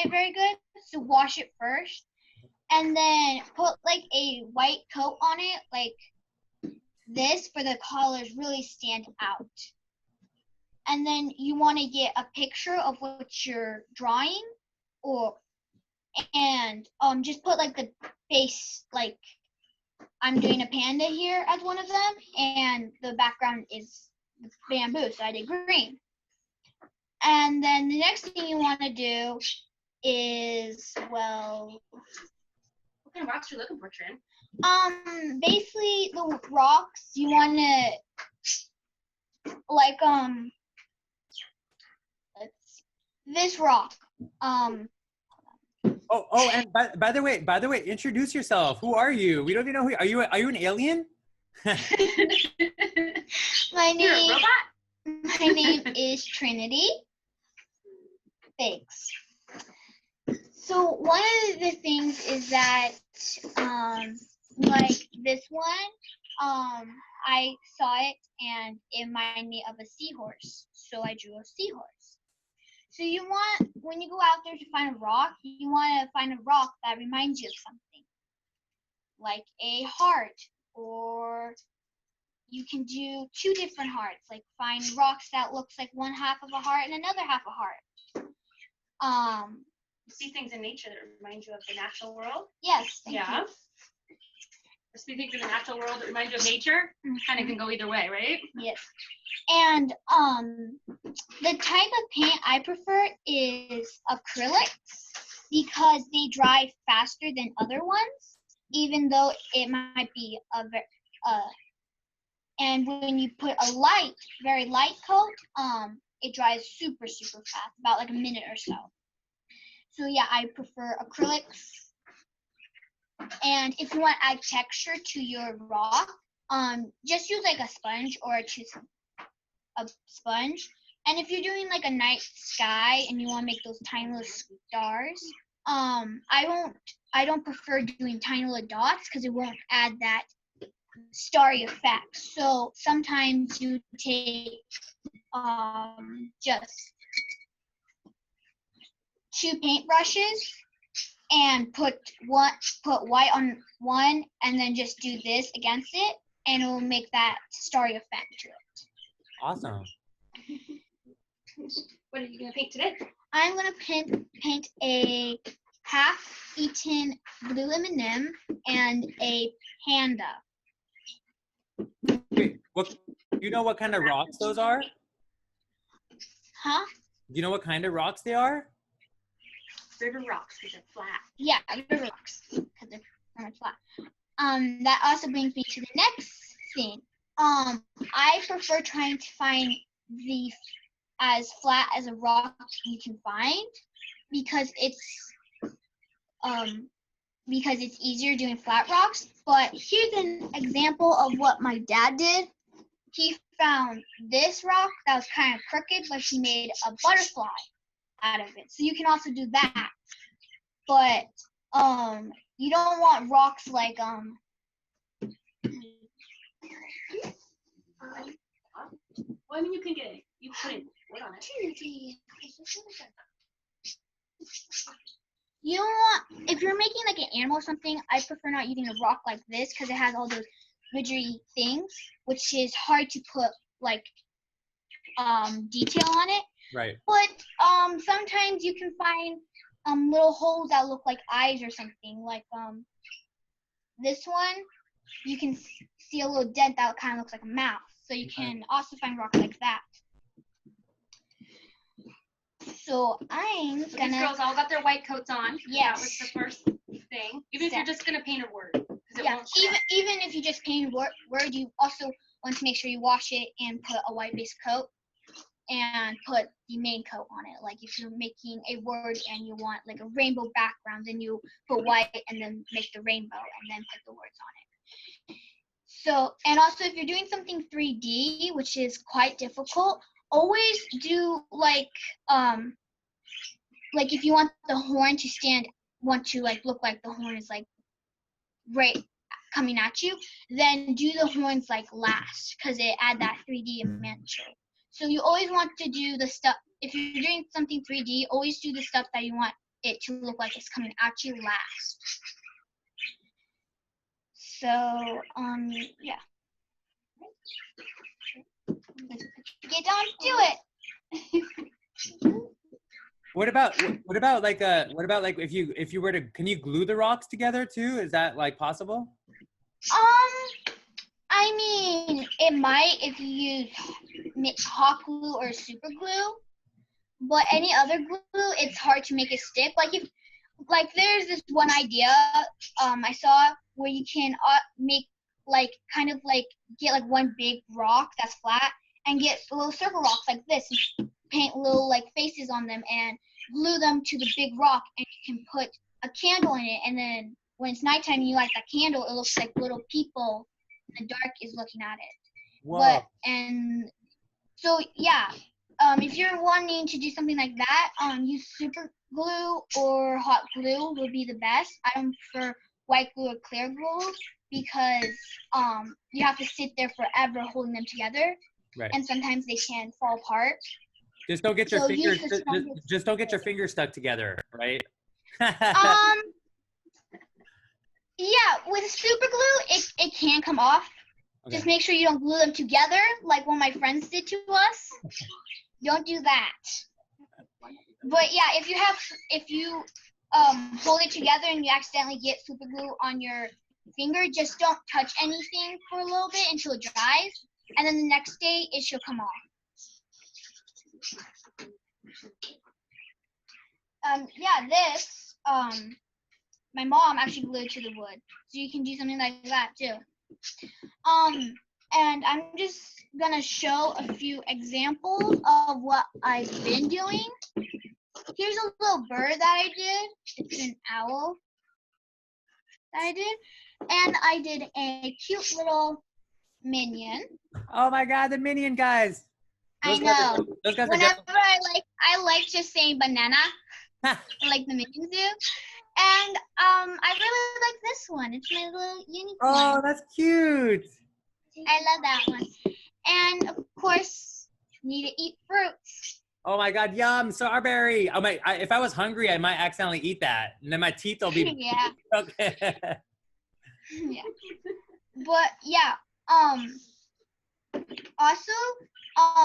it very good, so wash it first. And then put like a white coat on it, like this, for the colors really stand out. And then you want to get a picture of what you're drawing, and just put like the face, like I'm doing a panda here as one of them, and the background is bamboo, so I did green. And then the next thing you want to do is, well, what kind of rocks are you looking for, Trin? Basically the rocks you want to, like, this rock. Oh, and by the way, introduce yourself. Who are you? We don't even know who are you. Are you an alien? You're a robot? My name is Trinity. Thanks. So one of the things is that, like this one, I saw it and it reminded me of a seahorse, so I drew a seahorse. So you want, when you go out there to find a rock, you want to find a rock that reminds you of something, like a heart, or you can do two different hearts, like find rocks that looks like one half of a heart and another half a heart. You see things in nature that remind you of the natural world? Yes. Yeah. Or see things in the natural world that remind you of nature? Kind of can go either way, right? Yes. And the type of paint I prefer is acrylics, because they dry faster than other ones, even though it might be and when you put a very light coat, it dries super fast, about like a minute or so. So yeah, I prefer acrylics. And if you want to add texture to your rock, just use like a sponge, or choose a sponge. And if you're doing like a night sky and you want to make those tiny little stars, I don't prefer doing tiny little dots, because it won't add that starry effect. So sometimes you take just 2 paintbrushes and put white on one, and then just do this against it, and it will make that starry effect to it. Awesome. What are you going to paint today? I'm going to paint a half-eaten blue M&M and a panda. Wait, you know what kind of rocks those are? Huh? Do you know what kind of rocks they are? River rocks, because they're flat. Yeah, river rocks, because they're very flat. That also brings me to the next thing. I prefer trying to find the as flat as a rock you can find, because it's easier doing flat rocks. But here's an example of what my dad did. He found this rock that was kind of crooked, but he made a butterfly out of it. So you can also do that. But you don't want rocks like Well, I mean, you can get you put wood on it. You don't want, if you're making like an animal or something, I prefer not using a rock like this, because it has all those ridgy things, which is hard to put like detail on it. Right. But sometimes you can find little holes that look like eyes or something. Like this one, you can see a little dent that kind of looks like a mouth. So you can also find rocks like that. So I'm gonna. These girls all got their white coats on. Yes. That was the first thing. Even if you're just gonna paint a word. Yeah. Even if you just paint a word, you also want to make sure you wash it and put a white base coat and put the main coat on it. Like if you're making a word and you want like a rainbow background, then you put white and then make the rainbow and then put the words on it. So, and also if you're doing something 3D, which is quite difficult, always do like if you want the horn to like look like the horn is like right coming at you, then do the horns like last, because it add that 3D dimension. So you always want to do the stuff, if you're doing something 3D, always do the stuff that you want it to look like it's coming at you last. So, yeah. Get down to it. What about like if you were to, can you glue the rocks together too? Is that like possible? I mean, it might if you use hot glue or super glue, but any other glue, it's hard to make it stick. Like there's this one idea I saw where you can make like kind of like get like one big rock that's flat and get little circle rocks like this and paint little like faces on them and glue them to the big rock, and you can put a candle in it, and then when it's nighttime and you light that candle, it looks like little people in the dark is looking at it. Whoa. And so yeah, if you're wanting to do something like that, use super glue or hot glue would be the best. I don't prefer white glue or clear glue because you have to sit there forever holding them together, Right. and sometimes they can fall apart. Just don't get your So fingers. use the strongest Just don't get your fingers stuck together, right? Yeah, with super glue, it can come off. Okay. Just make sure you don't glue them together like one of my friends did to us. Don't do that. But yeah, if you hold it together and you accidentally get super glue on your finger, just don't touch anything for a little bit until it dries, and then the next day it should come off. Yeah, this my mom actually glued to the wood, so you can do something like that too. And I'm just gonna show a few examples of what I've been doing. Here's a little bird that I did. It's an owl that I did, and I did a cute little minion. Oh my God, the minion guys. I know. Those guys Whenever I like just saying banana, like the minions do. And I really like this one. It's my little unicorn. Oh, that's cute. I love that one. And of course, need to eat fruits. Oh my God, yum, strawberry. If I was hungry, I might accidentally eat that, and then my teeth will be. Yeah. Okay. Yeah. But yeah. Also,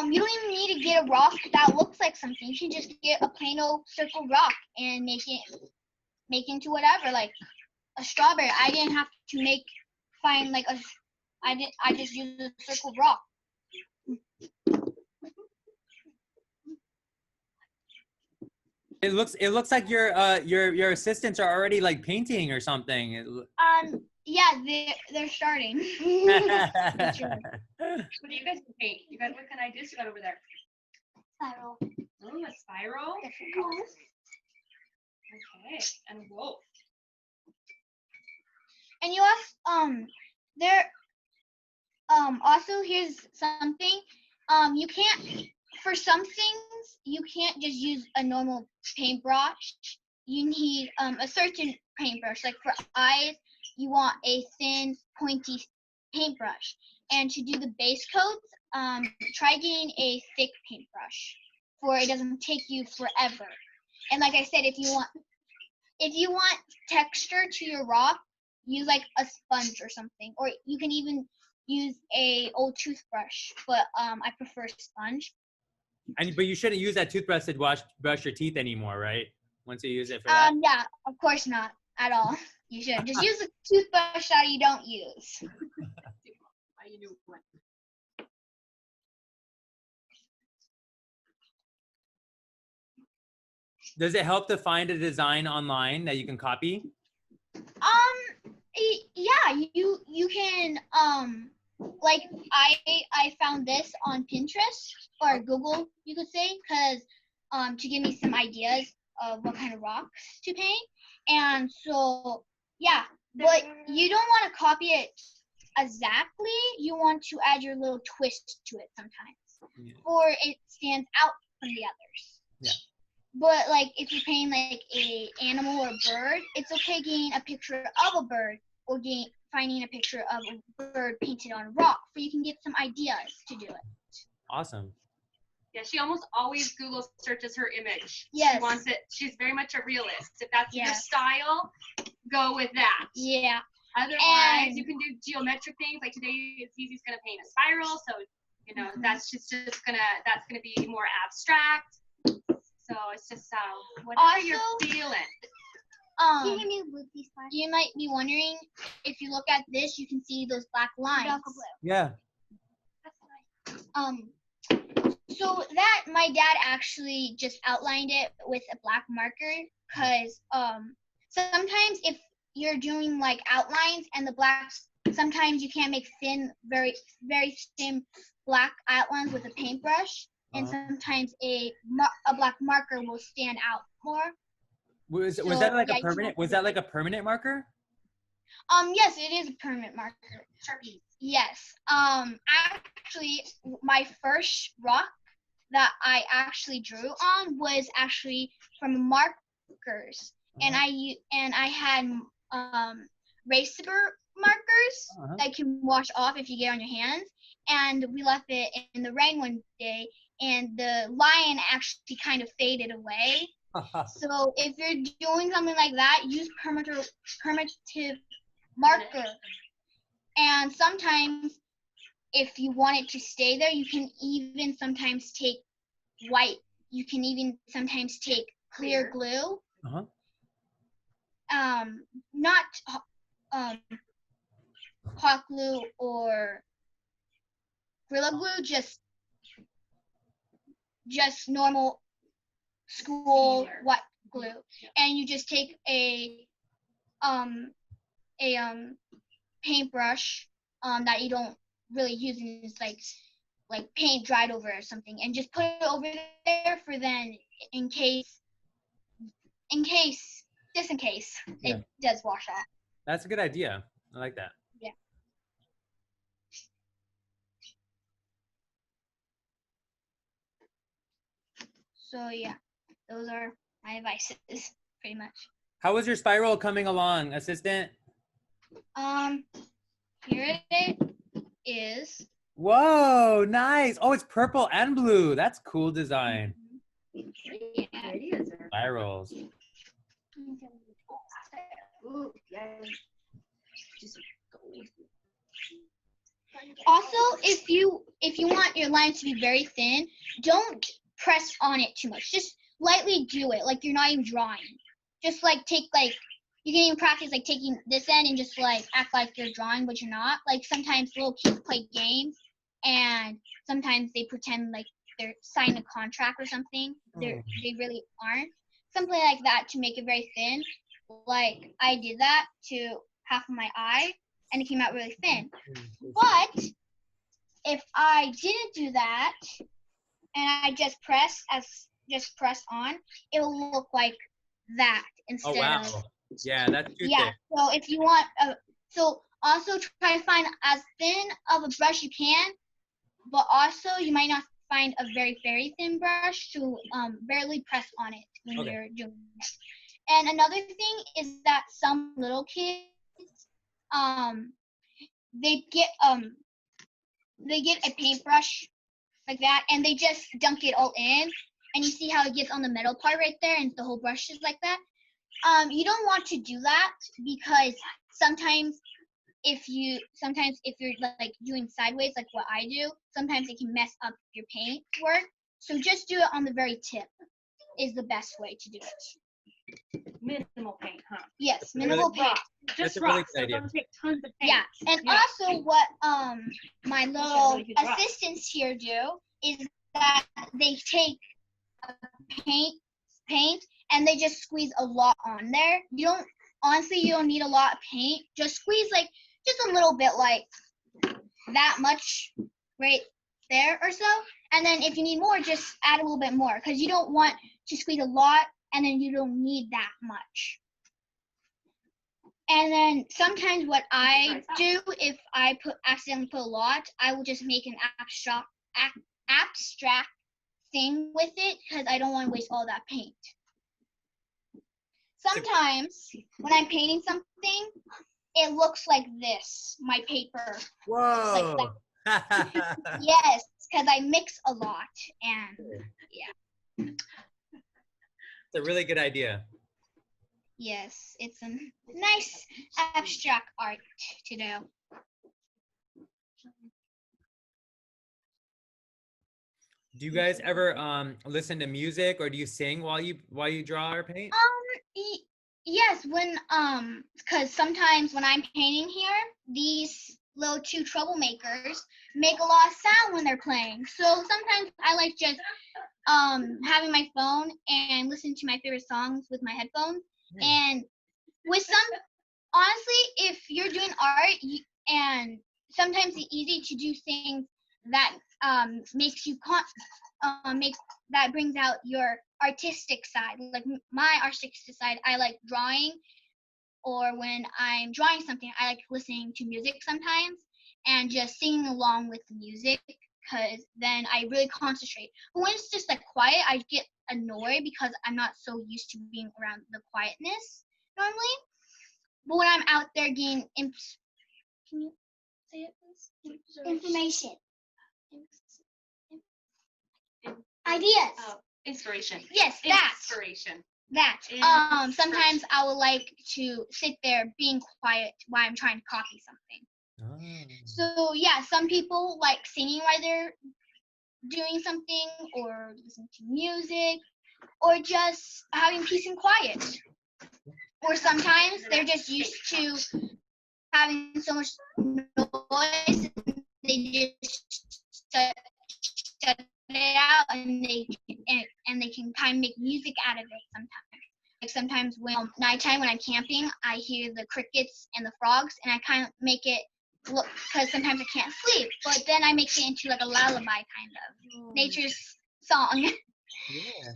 you don't even need to get a rock that looks like something. You can just get a plain old circle rock and make into whatever, like a strawberry. I didn't have to find like a. I just used a circle rock. It looks like your assistants are already like painting or something. Yeah, they're starting. What do you guys paint? What kind of ideas you got over there? Spiral. Oh, a spiral. Different colors. Okay, and a wolf. And you also here's something. You can't, for some things you can't just use a normal paintbrush. You need a certain paintbrush. Like for eyes, you want a thin, pointy paintbrush. And to do the base coats, try getting a thick paintbrush, for it doesn't take you forever. And like I said, if you want texture to your rock, use like a sponge or something, or you can even use a old toothbrush. But I prefer sponge. But you shouldn't use that toothbrush to brush your teeth anymore, right? Once you use it for that. Yeah, of course not at all. You should just use a toothbrush that you don't use. Does it help to find a design online that you can copy? Yeah, you can like I found this on Pinterest or Google, you could say, because to give me some ideas of what kind of rocks to paint. And so yeah, but you don't want to copy it exactly. You want to add your little twist to it sometimes, or it stands out from the others. Yeah. But like if you're painting like a animal or a bird, it's okay getting a picture of a bird or finding a picture of a bird painted on a rock, so you can get some ideas to do it. Awesome. Yeah, she almost always Google searches her image. Yes. She wants it. She's very much a realist. If that's your Yes. style, go with that. Yeah. Otherwise, And- you can do geometric things. Like today, it's Zizi's gonna paint a spiral, so you know that's just gonna be more abstract. So it's just whatever you're Also, feeling. You might be wondering, if you look at this, you can see those black lines. Yeah. So that my dad actually just outlined it with a black marker, because sometimes if you're doing like outlines and the blacks, sometimes you can't make thin, very thin black outlines with a paintbrush, and sometimes a black marker will stand out more. Was So, that like yeah, a you permanent? have Was to- that like a permanent marker? Yes, it is a permanent marker. Sharpie. Yes. Actually, my first rock that I actually drew on was actually from markers, and I had eraser markers that you can wash off if you get on your hands. And we left it in the rain one day, and the lion actually kind of faded away. So if you're doing something like that, use permanent marker. And sometimes, if you want it to stay there, you can even sometimes take white. You can even sometimes take clear glue. Not hot glue or Gorilla Glue, just normal school white glue, and you just take a paintbrush that you don't really use, and it's like paint dried over or something, and just put it over there for then in case Yeah. it does wash off. That's a good idea. I like that. Yeah. So yeah, those are my advices pretty much. How was your spiral coming along, assistant? Here it is. Whoa, nice. Oh, it's purple and blue. That's cool design. Yeah. Spirals. Ooh, yes. Also, if you want your lines to be very thin, don't press on it too much. Just lightly do it, like you're not even drawing. Just like take you can even practice like taking this end and just like act like you're drawing, but you're not. Like sometimes little kids play games, and sometimes they pretend like they're signing a contract or something. They really aren't. Something like that to make it very thin. Like I did that to half of my eye, and it came out really thin. But if I didn't do that, and I just press on, it will look like that instead Oh, wow. of. Yeah, that's too Yeah. thick. So if you want, so also try to find as thin of a brush you can, but also you might not find a very thin brush to barely press on it when you're doing it. And another thing is that some little kids, they get a paintbrush like that, and they just dunk it all in, and you see how it gets on the metal part right there, and the whole brush is like that. You don't want to do that, because sometimes if you're like doing sideways like what I do, sometimes it can mess up your paint work. So just do it on the very tip is the best way to do it. Minimal paint, huh? Yes, minimal paint. Just a really rocks. good So idea. don't take tons of paint. Yeah, and Yeah. also what my little really good job. assistants here do is that they take a paint and they just squeeze a lot on there. You don't need a lot of paint. Just squeeze like just a little bit, like that much right there or so. And then if you need more, just add a little bit more, because you don't want to squeeze a lot and then you don't need that much. And then sometimes what I do, if I accidentally put a lot, I will just make an abstract thing with it, because I don't want to waste all that paint. Sometimes when I'm painting something, it looks like this, my paper. Whoa. Yes, because I mix a lot, and It's a really good idea. yes, it's a nice abstract art to do. Do you guys ever listen to music, or do you sing while you draw or paint? Yes, when because sometimes when I'm painting here, these little two troublemakers make a lot of sound when they're playing. So sometimes I like just having my phone and listening to my favorite songs with my headphones. And with some, honestly, if you're doing art, and sometimes it's easy to do things that makes you that brings out your artistic side. Like my artistic side, I like drawing, or when I'm drawing something, I like listening to music sometimes and just singing along with the music, because then I really concentrate. But when it's just like quiet, I get annoyed because I'm not so used to being around the quietness normally. But when I'm out there getting can you say it please? Information. Ideas. Oh, inspiration. Yes, that. Inspiration. That. Sometimes I would like to sit there being quiet while I'm trying to copy something. So yeah, some people like singing while they're doing something, or listening to music, or just having peace and quiet. Or sometimes they're just used to having so much noise, they just shut it out, and they can kind of make music out of it sometimes. Like sometimes when nighttime when I'm camping, I hear the crickets and the frogs, and I kind of make it look, because sometimes I can't sleep, but then I make it into like a lullaby kind of nature's song. Yeah.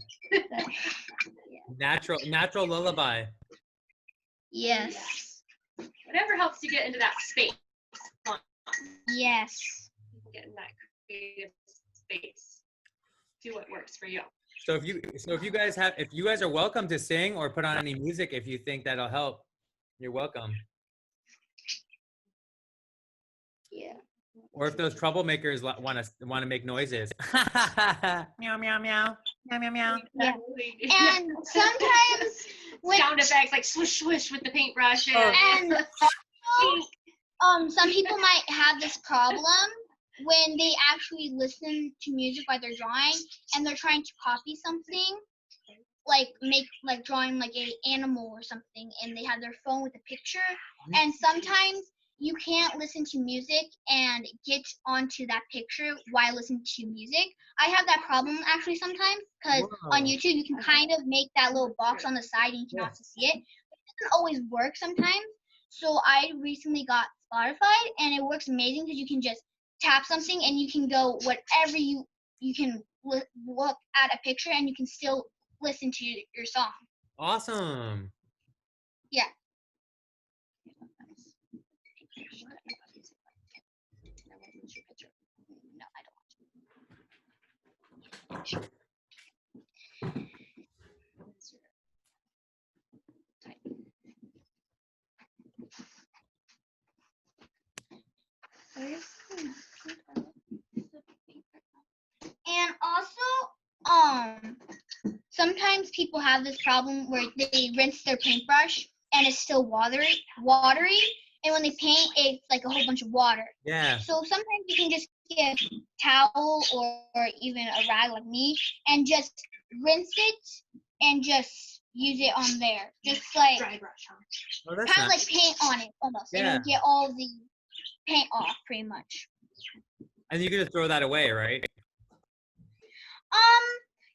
Natural lullaby. Yes. Whatever helps you get into that space. Yes. You can get in that creative space. Do what works for you. So if you guys are welcome to sing or put on any music if you think that'll help, you're welcome. Yeah. Or if those troublemakers want to make noises. Meow meow meow meow meow meow. Yeah. And sometimes when sound effects like swish swish with the paintbrush. And some people might have this problem when they actually listen to music while they're drawing, and they're trying to copy something, like drawing like a animal or something, and they have their phone with a picture, and sometimes you can't listen to music and get onto that picture while listening to music. I have that problem actually sometimes, because on YouTube you can kind of make that little box on the side and you can also see it. It doesn't always work sometimes. So I recently got Spotify, and it works amazing because you can just tap something and you can go whatever you can look at a picture, and you can still listen to your song. Awesome. Yeah. No, I don't want to. And also, sometimes people have this problem where they rinse their paintbrush and it's still watery, and when they paint, it's like a whole bunch of water. Yeah. So sometimes you can just get a towel or even a rag like me, and just rinse it and just use it on there, just like dry brush, huh? Oh, that's kind of nice. like paint on it almost, Yeah. and you get all the paint off pretty much. And you can just throw that away, right?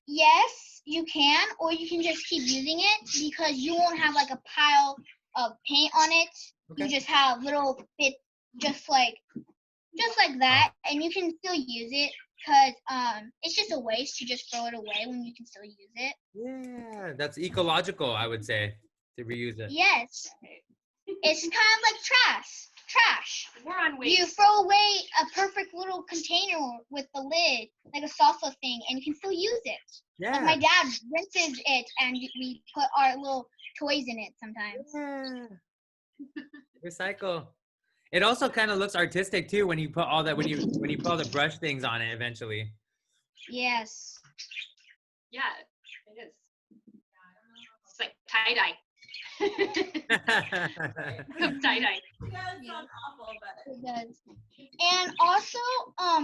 Yes, you can, or you can just keep using it, because you won't have like a pile of paint on it. Okay. You just have little bits, just like that, and you can still use it, because it's just a waste to just throw it away when you can still use it. Yeah, that's ecological, I would say, to reuse it. Yes, it's kind of like trash. We're on waste. You throw away a perfect little container with the lid, like a salsa thing, and you can still use it. Yeah. Like my dad rinses it, and we put our little toys in it sometimes. Yeah. Recycle. It also kind of looks artistic too when you put all that when you put all the brush things on it eventually. Yes. Yeah, it is. It's like tie-dye. Tie-dye. It does sound awful, but It does. And also,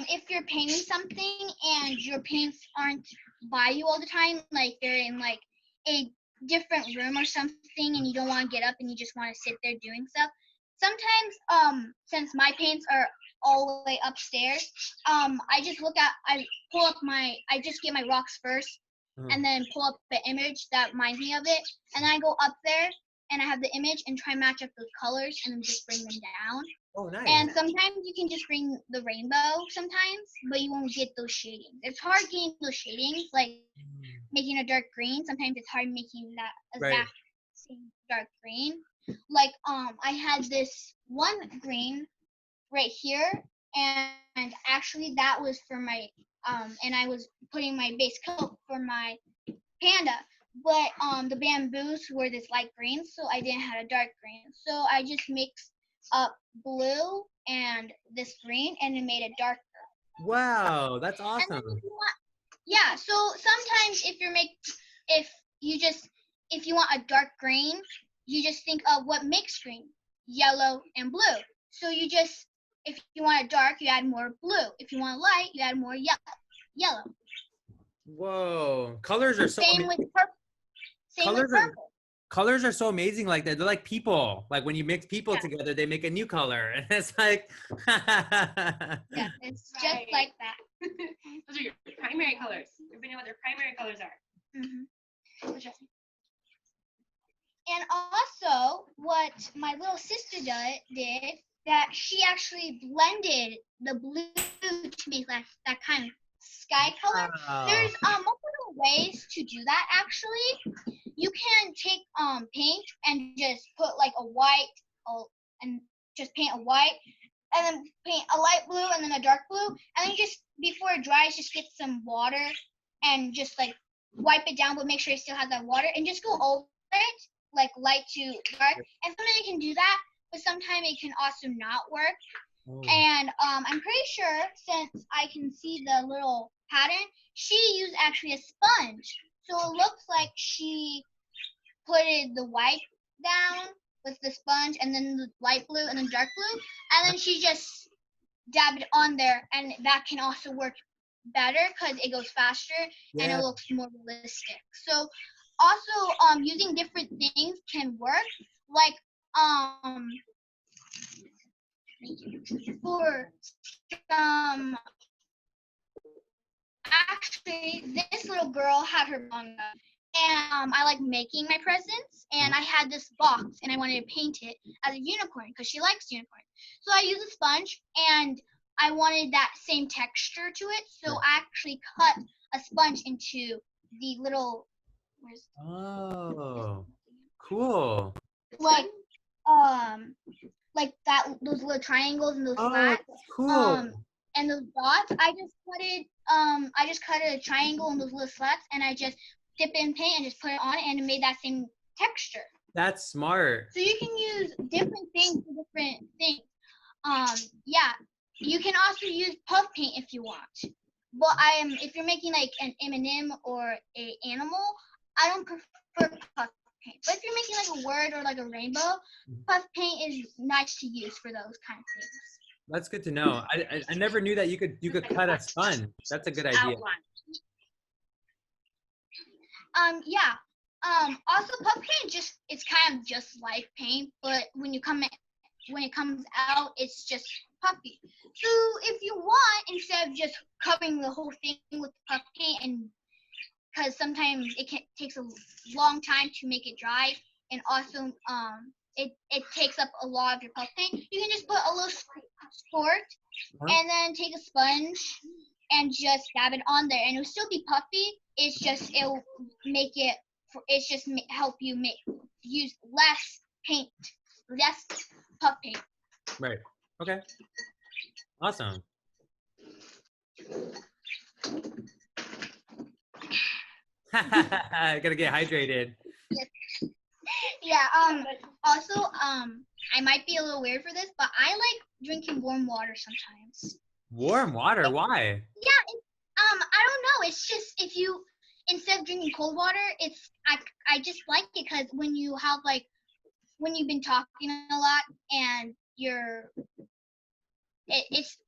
if you're painting something and your paints aren't by you all the time, like they're in like a different room or something, and you don't want to get up and you just want to sit there doing stuff. Sometimes, since my paints are all the way upstairs, I just get my rocks first, and then pull up the image that reminds me of it, and then I go up there and I have the image and try and match up those colors and then just bring them down. Oh, nice. And sometimes you can just bring the rainbow sometimes, but you won't get those shadings. It's hard getting those shadings, like making a dark green. Sometimes it's hard making that exact same dark green. Like I had this one green right here, and actually that was for my and I was putting my base coat for my panda, but the bamboos were this light green, so I didn't have a dark green. So I just mixed up blue and this green, and it made it darker. Wow, that's And then awesome. if you want, yeah. So sometimes if you want a dark green, you just think of what makes green, yellow and blue. So if you want it dark, you add more blue. If you want light, you add more yellow. Whoa, colors are so Same with purple. Same with purple. Colors are so amazing like that. They're like people. Like when you mix people together, they make a new color. And it's like Yeah, it's just Right. like that. Those are your primary colors. Everybody know what their primary colors are. Mm-hmm. And also, what my little sister did that she actually blended the blue to make that kind of sky color. Wow. There's multiple ways to do that actually. You can take paint and just put like a white and just paint a white, and then paint a light blue and then a dark blue, and then just before it dries, just get some water and just like wipe it down, but make sure it still has that water, and just go over it like light to dark. And sometimes it can do that, but sometimes it can also not work. Oh. And I'm pretty sure, since I can see the little pattern, she used actually a sponge. So it looks like she put the white down with the sponge, and then the light blue, and then dark blue, and then she just dabbed it on there, and that can also work better because it goes faster and it looks more realistic. So also using different things can work, like for some, actually this little girl had her manga, and I like making my presents, and I had this box and I wanted to paint it as a unicorn because she likes unicorns. So I used a sponge and I wanted that same texture to it, so I actually cut a sponge into the little Oh, cool. like that, those little triangles and those slats. That's cool. And those dots, I just cut a triangle and those little slats, and I just dip it in paint and just put it on it, and it made that same texture. That's smart. So you can use different things for different things. Yeah, you can also use puff paint if you want. But if you're making like an M&M or a animal, I don't prefer puff paint. But if you're making like a word or like a rainbow, puff paint is nice to use for those kind of things. That's good to know. I never knew that you could cut a sponge. That's a good idea. Yeah. Also puff paint it's kind of just like paint, but when it comes out, it's just puffy. So if you want, instead of just covering the whole thing with puff paint, and because sometimes it takes a long time to make it dry, and also it takes up a lot of your puff paint, you can just put a little squirt and then take a sponge and just dab it on there, and it'll still be puffy. It'll make it. It's just help you use less paint, less puff paint. Right. Okay. Awesome. Gotta get hydrated. Yeah. Also, I might be a little weird for this, but I like drinking warm water sometimes. Warm water? Why? Yeah, I don't know. It's just if you instead of drinking cold water, I just like it because when you have like when you've been talking a lot and it's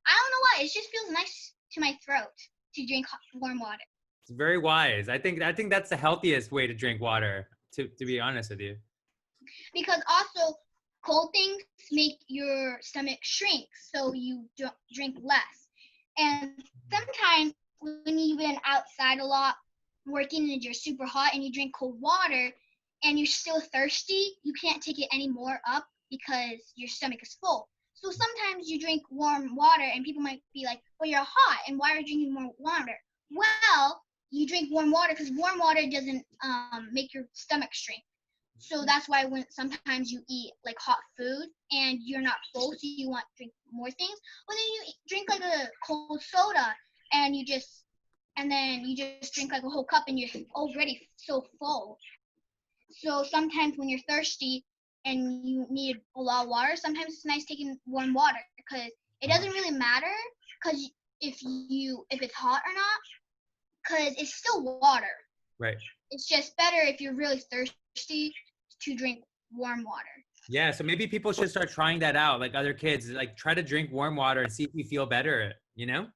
I don't know why, it just feels nice to my throat to drink warm water. It's very wise. I think that's the healthiest way to drink water, to be honest with you. Because also cold things make your stomach shrink, so you drink less. And sometimes when you've been outside a lot working and you're super hot and you drink cold water and you're still thirsty, you can't take it any more up because your stomach is full. So sometimes you drink warm water and people might be like, well, you're hot and why are you drinking warm water? Well, you drink warm water because warm water doesn't make your stomach shrink. So that's why when sometimes you eat like hot food and you're not full, so you want to drink more things. Well, then you drink like a cold soda and then you just drink like a whole cup and you're already so full. So sometimes when you're thirsty and you need a lot of water, sometimes it's nice taking warm water because it doesn't really matter because if it's hot or not, because it's still water. Right. It's just better if you're really thirsty to drink warm water. Yeah, so maybe people should start trying that out, like other kids, like try to drink warm water and see if you feel better, you know?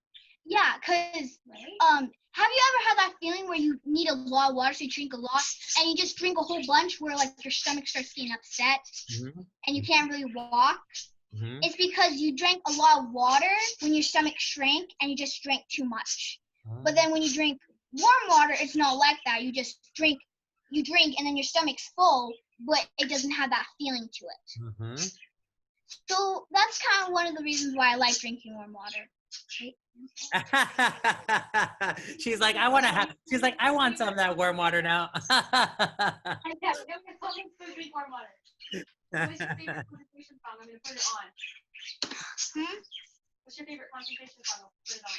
Yeah, because have you ever had that feeling where you need a lot of water, so you drink a lot, and you just drink a whole bunch where like your stomach starts getting upset and you can't really walk? It's because you drank a lot of water when your stomach shrank and you just drank too much. But then when you drink warm water, it's not like that. You drink and then your stomach's full, but it doesn't have that feeling to it. So that's kind of one of the reasons why I like drinking warm water. She's like, I want some of that warm water now. Drink warm water. What's your favorite concentration song? I'm gonna put it on. What's your favorite concentration song? I'll put it on.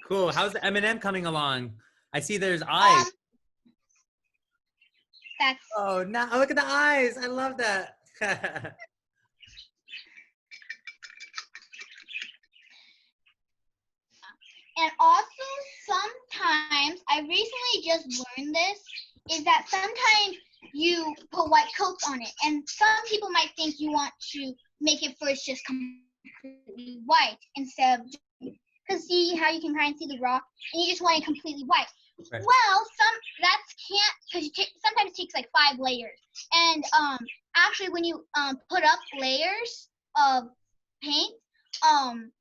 Cool. How's the M&M coming along? I see there's eyes. Oh, no, look at the eyes. I love that. And also sometimes, I recently just learned this, is that sometimes you put white coats on it. And some people might think you want to make it first just completely white instead of, because see how you can kind of see the rock and you just want it completely white. Right. Well, because sometimes it takes like 5 layers. And actually when you put up layers of paint,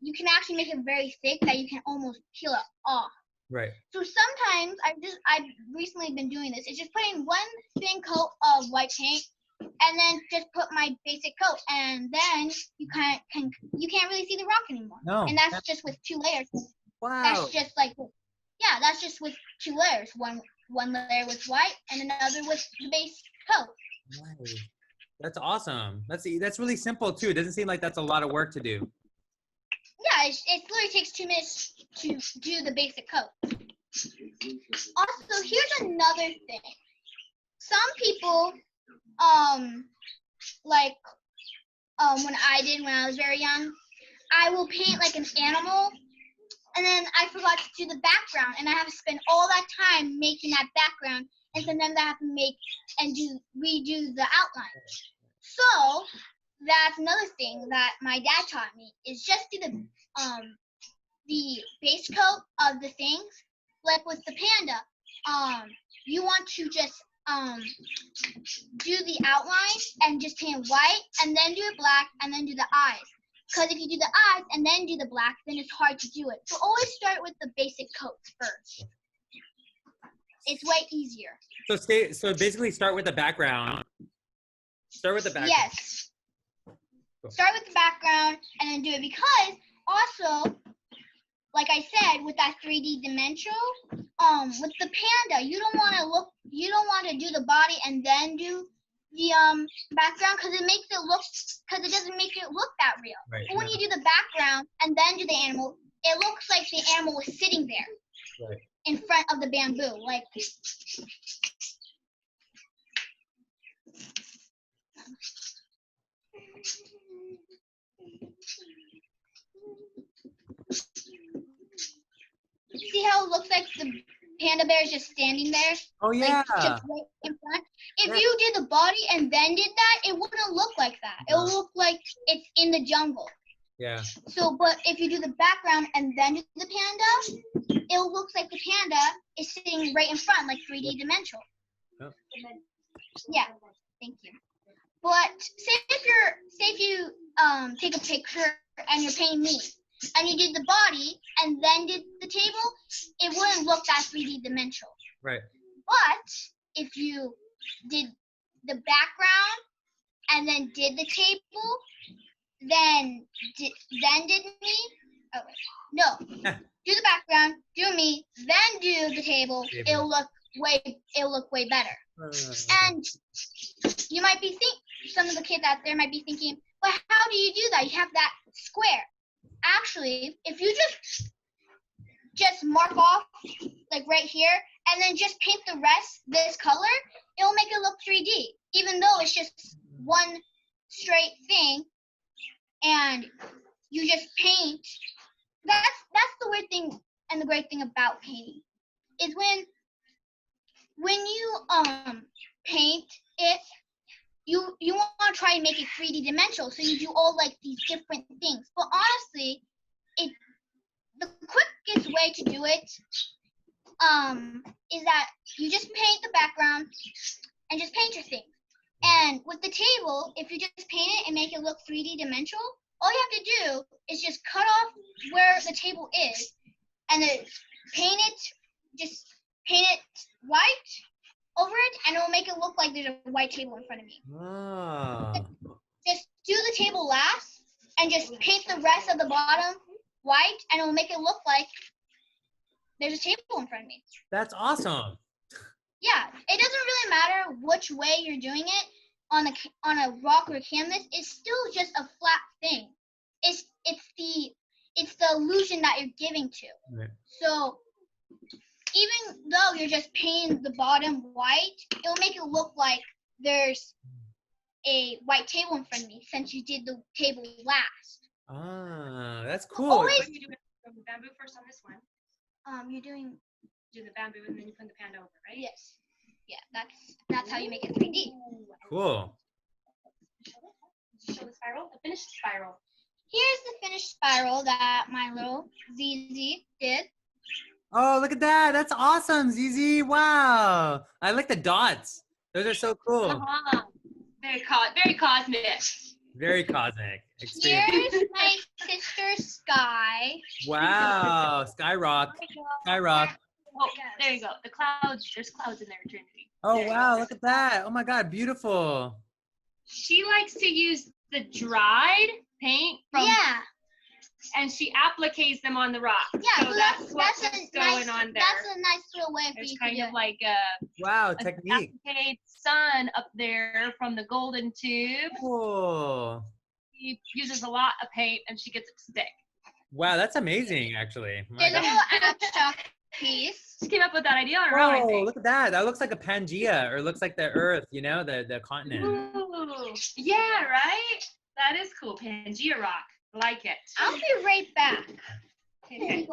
you can actually make it very thick that you can almost peel it off. Right. So sometimes I've recently been doing this. It's just putting one thin coat of white paint and then just put my basic coat, and then you can't really see the rock anymore. No. And that's just with 2 layers. Wow. That's just like, yeah, that's just with 2 layers. One layer with white and another with the base coat. Nice. That's awesome. That's really simple too. It doesn't seem like that's a lot of work to do. Yeah, it literally takes 2 minutes to do the basic coat. Also, here's another thing. Some people, when I was very young, I will paint like an animal, and then I forgot to do the background, and I have to spend all that time making that background, and sometimes I have to make and redo the outline. So that's another thing that my dad taught me, is just do the base coat of the things. Like with the panda, you want to just do the outline and just paint white and then do it black and then do the eyes. Because if you do the eyes and then do the black, then it's hard to do it. So always start with the basic coats first. It's way easier. So basically start with the background. Start with the background. Yes. Start with the background and then do it, because also, like I said, with that 3D dimensional, with the panda, you don't want to do the body and then do the background, because it doesn't make it look that real. Right, but when you do the background and then do the animal, it looks like the animal was sitting there. Right. in front of the bamboo. Like, see how it looks like the panda bear is just standing there? Oh yeah. Like, just right in front. If Yeah. you did the body and then did that, it wouldn't look like that. It'll look like it's in the jungle. Yeah. So, but if you do the background and then do the panda, it looks like the panda is sitting right in front, like 3D dimensional. Yep. Yeah, thank you. But say if you take a picture and you're painting me, and you did the body and then did the table, it wouldn't look that 3D dimensional. Right. But if you did the background and then did the table, then did me. Oh wait, no. Do the background, do me, then do the table. It'll look way better. And you might be some of the kids out there might be thinking, but how do you do that? You have that square. Actually, if you just mark off like right here and then just paint the rest this color, it'll make it look 3D, even though it's just one straight thing. And you just paint. That's the weird thing and the great thing about painting is when you paint it, you want to try and make it 3D dimensional, so you do all like these different things. But honestly, the quickest way to do it is that you just paint the background and just paint your things. And with the table, if you just paint it and make it look 3D dimensional, all you have to do is just cut off where the table is and then paint it white over it, and it will make it look like there's a white table in front of me. Ah. Just do the table last and just paint the rest of the bottom white, and it will make it look like there's a table in front of me. That's awesome. Yeah, it doesn't really matter which way you're doing it on a rock or a canvas. It's still just a flat thing. It's the illusion that you're giving to. Right. So even though you're just painting the bottom white, it'll make it look like there's a white table in front of me since you did the table last. Ah, that's cool. Always, What do you do with the bamboo first on this one? you're doing, Do the bamboo and then you put the panda over, right? yes. Yeah, that's how you make it 3D. Cool. Show the spiral, the finished spiral. Here's the finished spiral that my little ZZ did. Oh, look at that. That's awesome, Zizi. Wow. I like the dots. Those are so cool. Uh-huh. Very cosmic. Very cosmic. Extreme. Here's my sister Sky. Wow. Skyrock. Skyrock. Oh, there you go. The clouds. There's clouds in there, Trinity. Oh, There you wow. go. Look at that. Oh, my God. Beautiful. She likes to use the dried paint from, Yeah. and she appliques them on the rock. Yeah, so so that's what's a going nice, on there. That's a nice little way for There's you to kind do of it. like Wow. a Technique. applique sun up there from the golden tube. Cool. She uses a lot of paint and she gets it to stick. Wow. That's amazing, actually. My There's a God. little abstract piece. She came up with that idea on her own, I Whoa, think. look at that. That looks like a Pangea, or looks like the Earth, you know, the continent. Ooh, yeah, right? That is cool. Pangea rock. Like it. I'll be right back. Okay.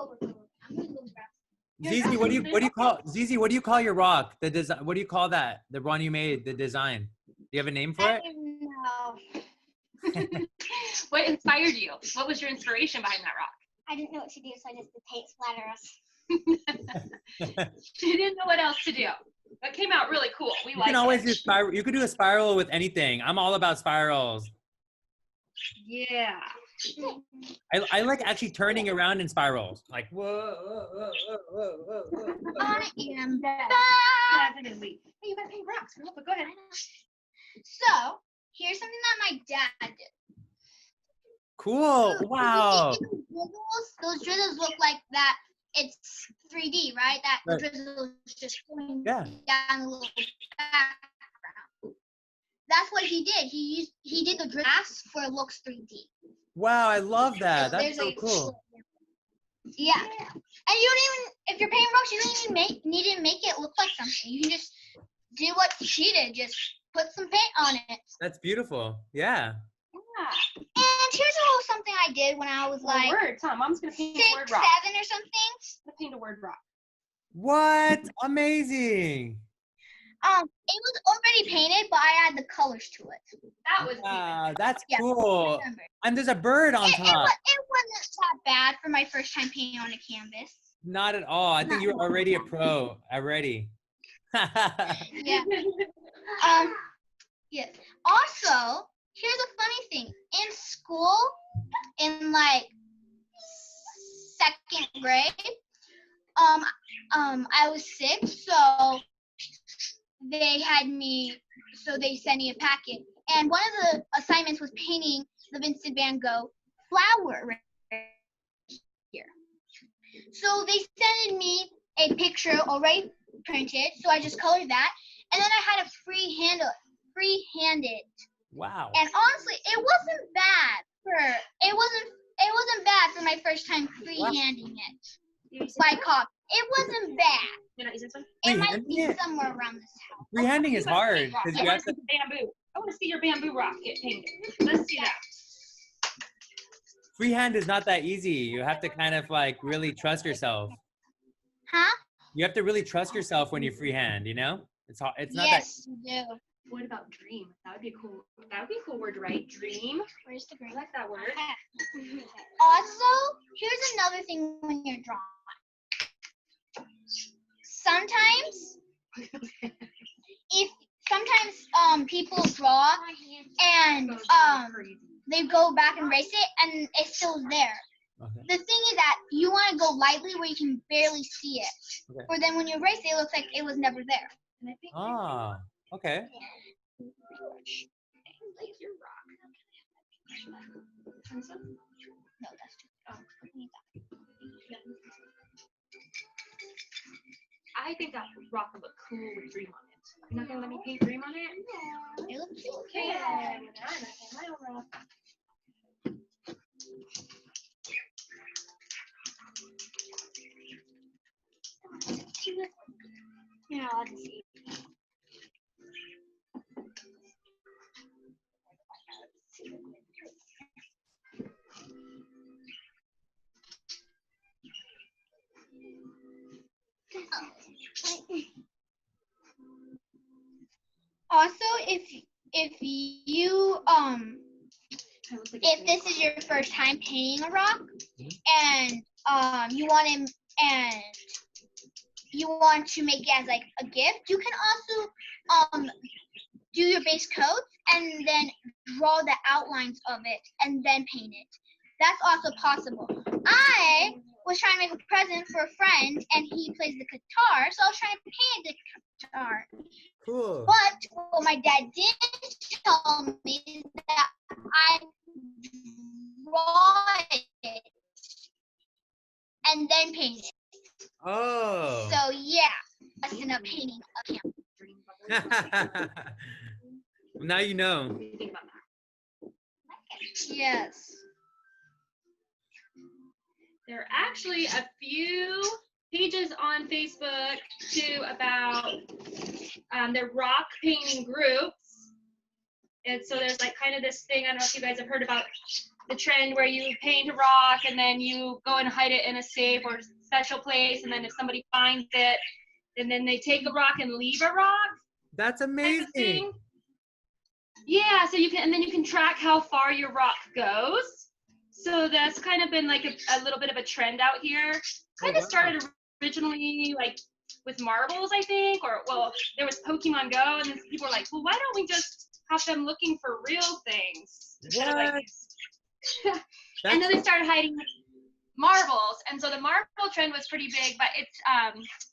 Zizi, what do you call Zizi? What do you call your rock? The design. What do you call that? The one you made, the design. Do you have a name for I it? don't know. What inspired you? What was your inspiration behind that rock? I didn't know what to do, so I just did paint splatter us. She didn't know what else to do. That came out really cool. We You like can always it. do spiral. You could do a spiral with anything. I'm all about spirals. Yeah. I like actually turning around in spirals. Like whoa, whoa, whoa, whoa, whoa, whoa, whoa. I am back. Definitely. Hey, you gotta paint rocks. Girl, but go ahead. So, here's something that my dad did. Cool. So, Wow. you see those drizzles look like that. It's 3D, right? That Right. the drizzle is just going Yeah. down the little background. That's what he did. He did the drizzle for it looks 3D. Wow. I love that. So That's so there's cool. Yeah. And you don't even, if you're painting rocks, you don't even need to make it look like something. You can just do what she did, just put some paint on it. That's beautiful. Yeah. Yeah. And here's a little something I did when I was like Words, huh? Mom's gonna paint a 6, word rock. 7 or something. I'm gonna paint a word rock. What? Amazing. It was already painted, but I add the colors to it. That was Wow, that's Yeah, cool. remember. And there's a bird on It top. wasn't that bad for my first time painting on a canvas. Not at all. I think you're already a pro already. Yeah. Yeah. Also, here's a funny thing. In school, in like 2nd grade, I was sick, so they sent me a packet, and one of the assignments was painting the Vincent van Gogh flower right here. So they sent me a picture already printed, so I just colored that, and then I had to freehand it. Wow. And honestly, it wasn't bad for my first time freehanding it by cop. It wasn't bad. You're not using this one? It might be Freehanding it? somewhere around this house. Freehanding is hard because you have to. Bamboo. I want to see your bamboo rock get painted. Let's see that. Freehand is not that easy. You have to kind of like really trust yourself. Huh? You have to really trust yourself when you freehand. You know, it's hard. It's not Yes, you do. What about dream? That would be cool. That would be a cool word to write. Dream. Where's the green? I like that word. Also, here's another thing when you're drawing. Sometimes, people draw and they go back and erase it and it's still there. that. Okay. The thing is that you want to go lightly where you can barely see it. Okay. Or then when you erase it, it looks like it was never there. And I think Ah. Okay. laser rock. Pencil? No, that's too. I think that rock would look cool with dream on it. You're not gonna let me paint dream on it? It looks Okay. okay. I'm gonna paint my own rock. Yeah, let's see. Also, if you if this is your first time painting a rock and you want to make it as like a gift, you can also do your base coat and then draw the outlines of it and then paint it. That's also possible. I was trying to make a present for a friend and he plays the guitar, so I was trying to paint the guitar. Cool. But what my dad didn't tell me is that I draw it and then paint it. Oh. So yeah, lesson of painting a camera. Now you know. What do you think about that? Yes. There are actually a few pages on Facebook too about their rock painting groups. And so there's like kind of this thing, I don't know if you guys have heard about the trend where you paint a rock and then you go and hide it in a safe or special place, and then if somebody finds it, and then they take a rock and leave a rock. That's Type of amazing. thing. Yeah, so you can, and then you can track how far your rock goes. So that's kind of been like a little bit of a trend out here. Kind of wow. started originally like with marbles, I think, or well, there was Pokemon Go, and then people were like, well, why don't we just have them looking for real things instead of like. And then they started hiding marbles, and so the marble trend was pretty big, but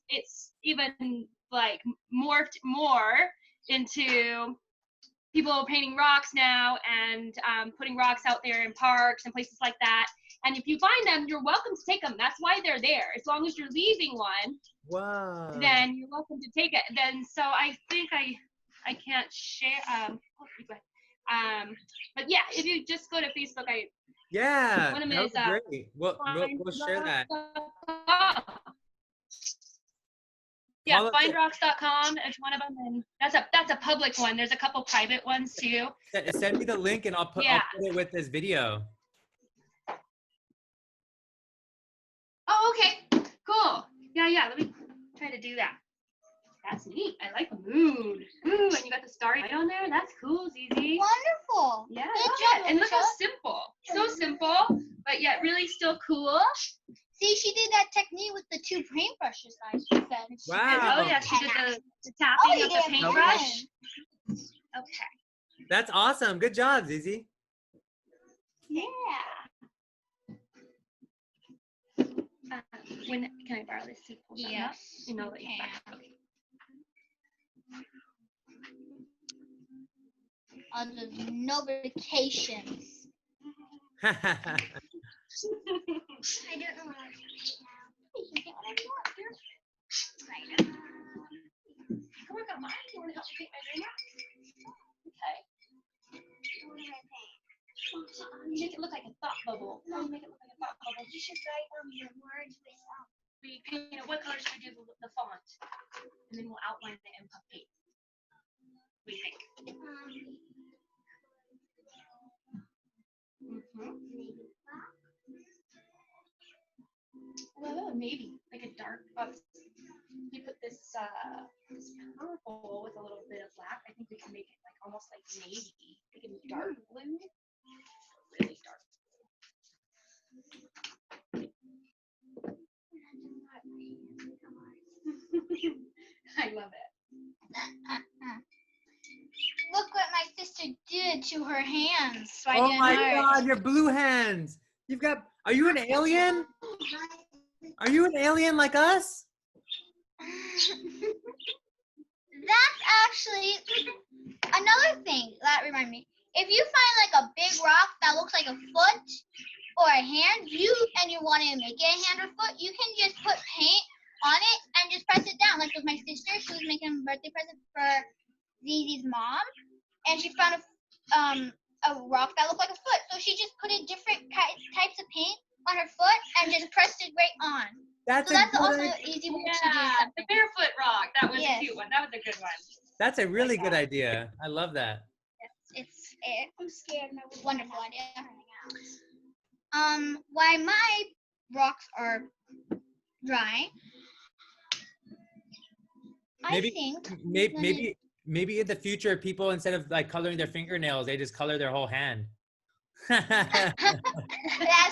it's even like morphed more into people painting rocks now and putting rocks out there in parks and places like that. And if you find them, you're welcome to take them. That's why they're there. As long as you're leaving one, Wow. then you're welcome to take it. Then so I think I can't share. But yeah, if you just go to Facebook, Yeah, One of them that is would be great. We'll share that. Yeah, Call us findrocks.com is one of them, and that's a public one. There's a couple private ones too. send me the link and I'll put it with this video. Oh, okay, cool. Yeah. Let me try to do that. That's neat. I like the mood. Ooh, and you got the starry light on there. That's cool, Zizi. Wonderful. Yeah, Good love job, it. And look how Alicia. simple. So simple, but yet really still cool. See, she did that technique with the 2 paintbrushes, like you said. Wow. Oh yeah, she did the Oh, tapping you of did the a paintbrush. pen. Okay. That's awesome. Good job, Zizi. Yeah. When can I borrow this to pull something up? Yes. You know, you like can. back. Okay. On the notifications. Wow. I don't know what I'm doing now. You can get whatever you want, dear. Right. Come on, got mine. You want to help me paint my ring? Okay. What am I painting? Make it look like a thought bubble. No, make it look like a thought bubble. You should write the words with We paint it. What color should we do the font? And then we'll outline the input paint. What do you think? maybe black. Well, maybe like a dark. We put this this purple with a little bit of black. I think we can make it like almost like navy, like a dark blue, really dark. I love it. Look what my sister did to her hands. So I Oh didn't my know. God, your blue hands. Are you an alien? Are you an alien like us? That's actually another thing that reminded me. If you find like a big rock that looks like a foot or a hand, and you want to make it a hand or foot, you can just put paint on it and just press it down. Like with my sister, she was making a birthday present for Zizi's mom, and she found a rock that looked like a foot. So she just put in different types of paint on her foot and just pressed it right on. That's So that's also an easy way to do Yeah, something. the barefoot rock. That was Yes. a cute one. That was a good one. That's a really good idea. I love that. It's I'm scared. No, wonderful idea. Why my rocks are dry? I think Maybe in the future, people, instead of like coloring their fingernails, they just color their whole hand. that's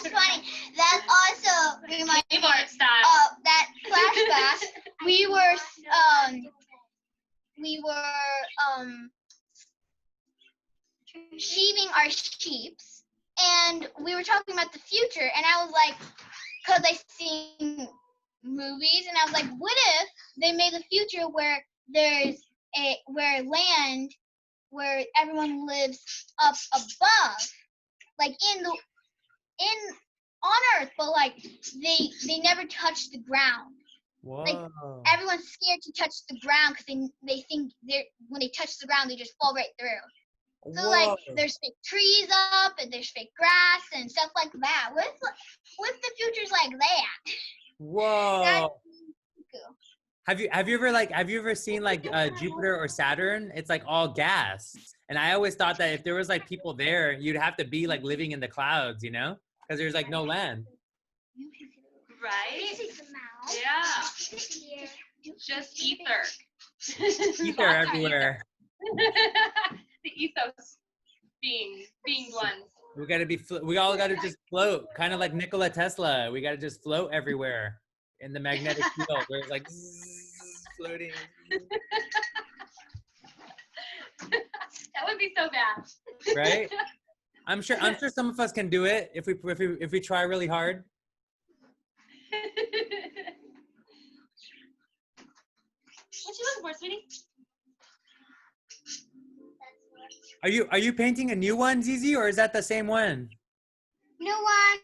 funny. That also reminds me Art style. of that flashback. we were sheaving our sheeps, and we were talking about the future, and I was like, because I seen movies, and I was like, what if they made a future where there's where everyone lives up above, like on Earth, but like they never touch the ground. Whoa. Like everyone's scared to touch the ground because they think when they touch the ground they just fall right through. So like there's fake trees up and there's fake grass and stuff like that. What if the future's like that? Whoa. That's cool. Have you ever seen like Jupiter or Saturn? It's like all gas. And I always thought that if there was like people there, you'd have to be like living in the clouds, you know? Because there's like no land. Right? Yeah. Just ether. Ether everywhere. The ethos being ones. We all gotta just float, kind of like Nikola Tesla. We gotta just float everywhere in the magnetic field where it's like floating. That would be so bad. Right? I'm sure some of us can do it if we try really hard. What you looking for, sweetie? Are you painting a new one, Zizi, or is that the same one? New one.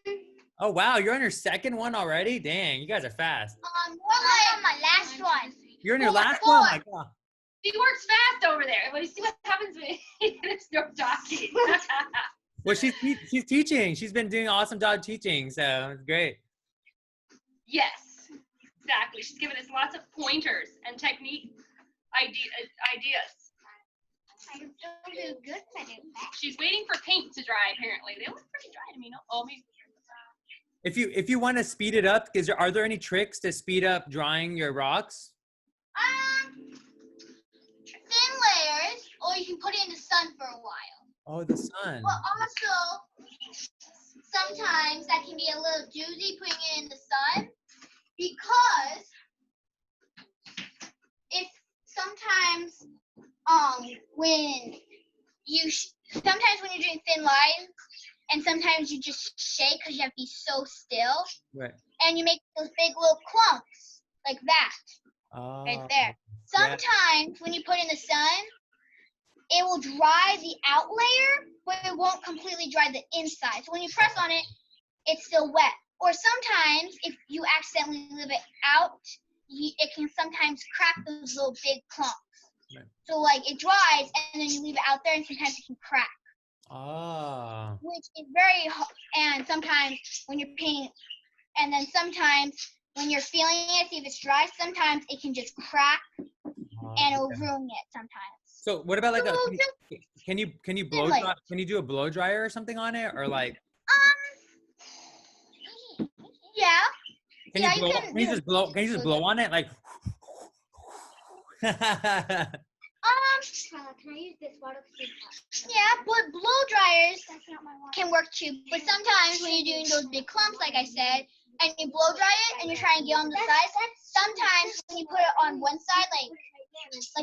Oh wow, you're on your second one already? Dang, you guys are fast. More like on my last one. You're on your last one? Oh my God. He works fast over there. Well, you see what happens when there's no talking. Well, she's teaching. She's been doing an awesome job teaching, so it's great. Yes, exactly. She's given us lots of pointers and technique ideas. I don't do good at it. She's waiting for paint to dry. Apparently, they look pretty dry to me. No, oh, maybe. If you want to speed it up, are there any tricks to speed up drying your rocks? Thin layers, or you can put it in the sun for a while. Oh, the sun. But also, sometimes that can be a little doozy putting it in the sun because if sometimes when sometimes when you're doing thin lines and sometimes you just shake because you have to be so still, Right. and you make those big little clumps like that right there. Sometimes when you put in the sun, it will dry the out layer, but it won't completely dry the inside. So when you press on it, it's still wet. Or sometimes if you accidentally leave it out, it can sometimes crack those little big clumps. Right. So like it dries and then you leave it out there and sometimes it can crack. Ah. Which is very hard. And sometimes when you're painting, and then sometimes when you're feeling it, see if it's dry, sometimes it can just crack and it'll ruin it sometimes. So what about like can you blow dry, can you do a blow dryer or something on it, or like yeah. can you just blow on it like Can I use this water? Yeah, but blow dryers can work too. But sometimes when you're doing those big clumps, like I said, and you blow dry it and you're trying to get on the sides, sometimes when you put it on one side, like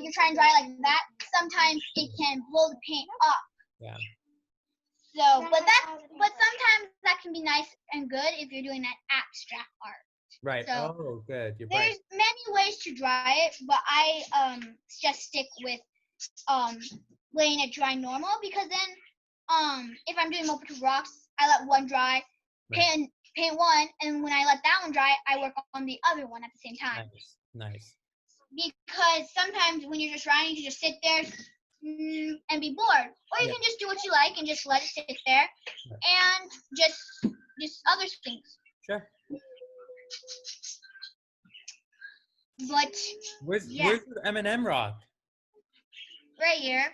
you're trying to dry like that, sometimes it can blow the paint up. Yeah. So, but sometimes that can be nice and good if you're doing that abstract art. Right. So, oh, good. You're there's many ways to dry it, but I just stick with letting it dry normal, because then if I'm doing multiple rocks, I let one dry, paint one, and when I let that one dry, I work on the other one at the same time. Nice. Because sometimes when you're just drying, you can just sit there and be bored, or you can just do what you like and just let it sit there and just other things. Sure. But where's your M&M rock? Right here.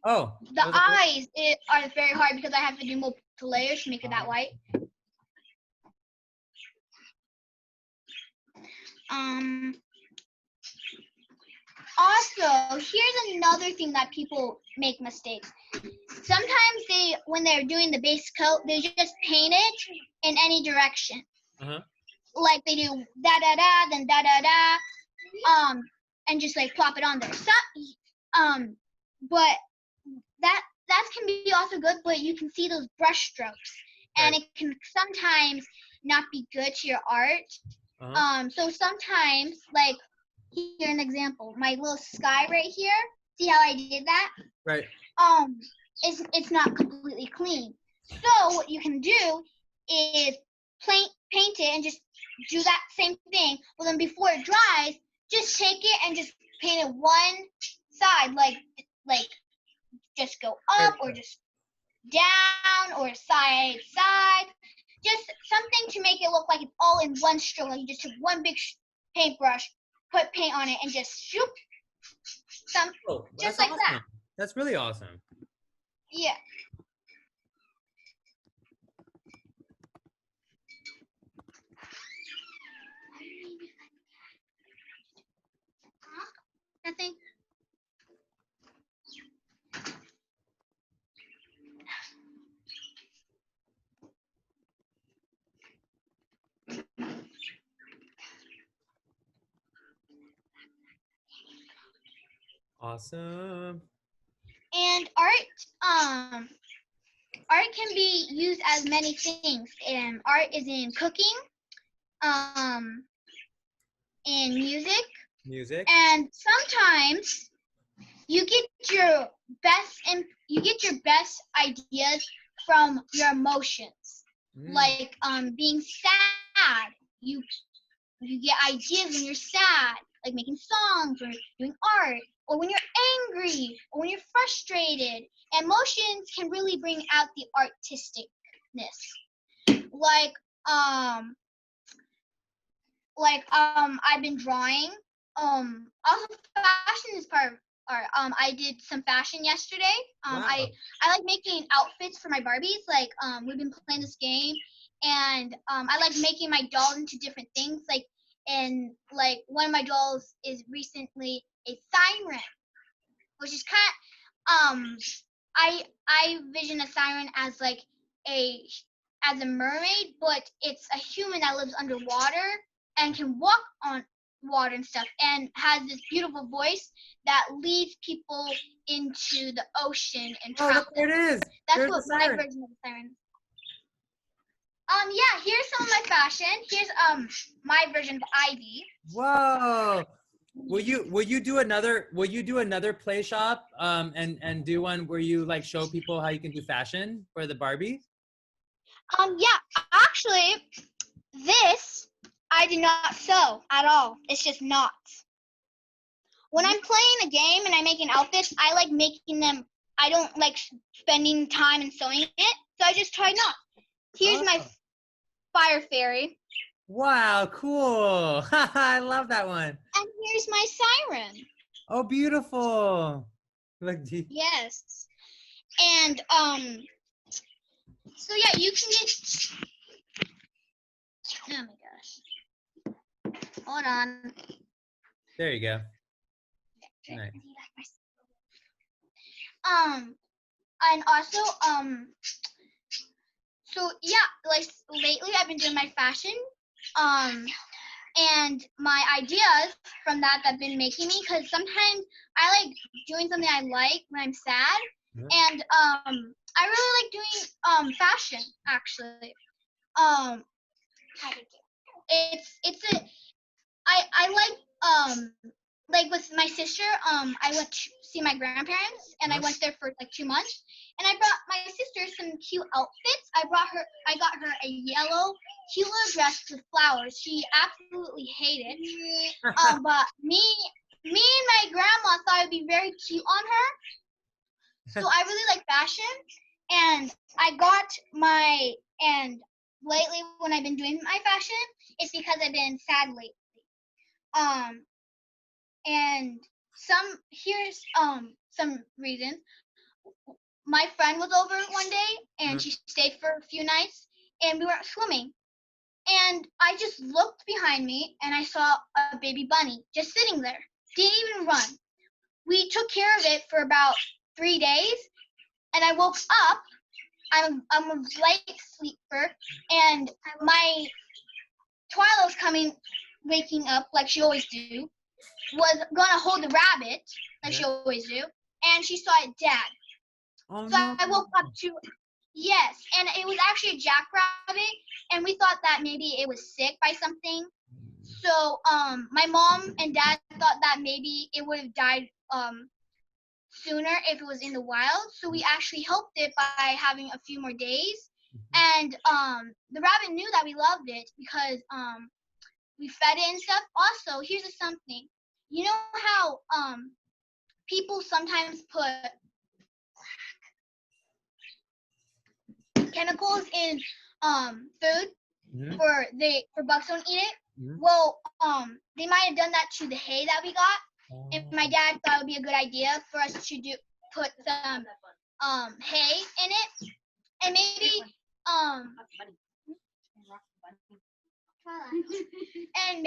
Oh. The eyes are very hard because I have to do multiple layers to make it that white. Also, here's another thing that people make mistakes. Sometimes when they're doing the base coat, they just paint it in any direction. Like they do da da da, then da da da, and just like plop it on there. So, but that can be also good, but you can see those brush strokes, and it can sometimes not be good to your art. So sometimes, like here an example, my little sky right here. See how I did that? Right. It's not completely clean. So what you can do is paint it and just do that same thing. Well, then before it dries, just take it and just paint it one side, like just go up or just down or side. Just something to make it look like it's all in one stroke. Like you just took one big paintbrush, put paint on it, and just shoop. Just like awesome. that. That's really awesome. Yeah. Nothing. Awesome. And art can be used as many things. And art is in cooking, in music, and sometimes you get your best ideas from your emotions. Like being sad, you get ideas when you're sad, like making songs or doing art. or when you're angry, or when you're frustrated. Emotions can really bring out the artisticness. I've been drawing. Also fashion is part of art. I did some fashion yesterday. Wow. I like making outfits for my Barbies. Like we've been playing this game, and I like making my dolls into different things. And one of my dolls is recently a siren, which is I vision a siren as as a mermaid, but it's a human that lives underwater and can walk on water and stuff, and has this beautiful voice that leads people into the ocean and Oh, travel. look, there it is. That's There's what the my siren. version of the siren. Yeah, here's some of my fashion. Here's my version of Ivy. Whoa. Will you do another play shop and do one where you like show people how you can do fashion for the Barbies? Yeah, actually, this I did not sew at all. It's just knots. When I'm playing a game and I'm making outfits, I like making them. I don't like spending time and sewing it, so I just try knots. Here's my fire fairy. Wow, cool. I love that one. And here's my siren. Oh, beautiful. Look deep. Yes. And so yeah, you can get. Oh my gosh. Hold on. There you go. Nice. And also so yeah, like lately I've been doing my fashion. And my ideas from that have been making me, because sometimes I like doing something I like when I'm sad. Yeah. And I really like doing fashion actually. It's a I like with my sister, I went to see my grandparents, and I went there for like 2 months, and I brought my sister some cute outfits. I got her a yellow cute little dress with flowers. She absolutely hated. But me and my grandma thought it'd be very cute on her. So I really like fashion, and and lately when I've been doing my fashion, it's because I've been sad lately. And here's some reasons. My friend was over one day, and she stayed for a few nights, and we were swimming. And I just looked behind me, and I saw a baby bunny just sitting there. Didn't even run. We took care of it for about 3 days, and I woke up. I'm a light sleeper, and my Twyla was waking up like she always do, was gonna hold the rabbit like she always do, and she saw it dead. Oh, So no. I woke up to, yes, and it was actually a jackrabbit, and we thought that maybe it was sick by something. So my mom and dad thought that maybe it would have died sooner if it was in the wild. So we actually helped it by having a few more days. And the rabbit knew that we loved it because we fed it and stuff. Also, here's something. You know how people sometimes put chemicals in food for bugs don't eat it? Well, they might have done that to the hay that we got. And my dad thought it would be a good idea for us to put some hay in it, and maybe and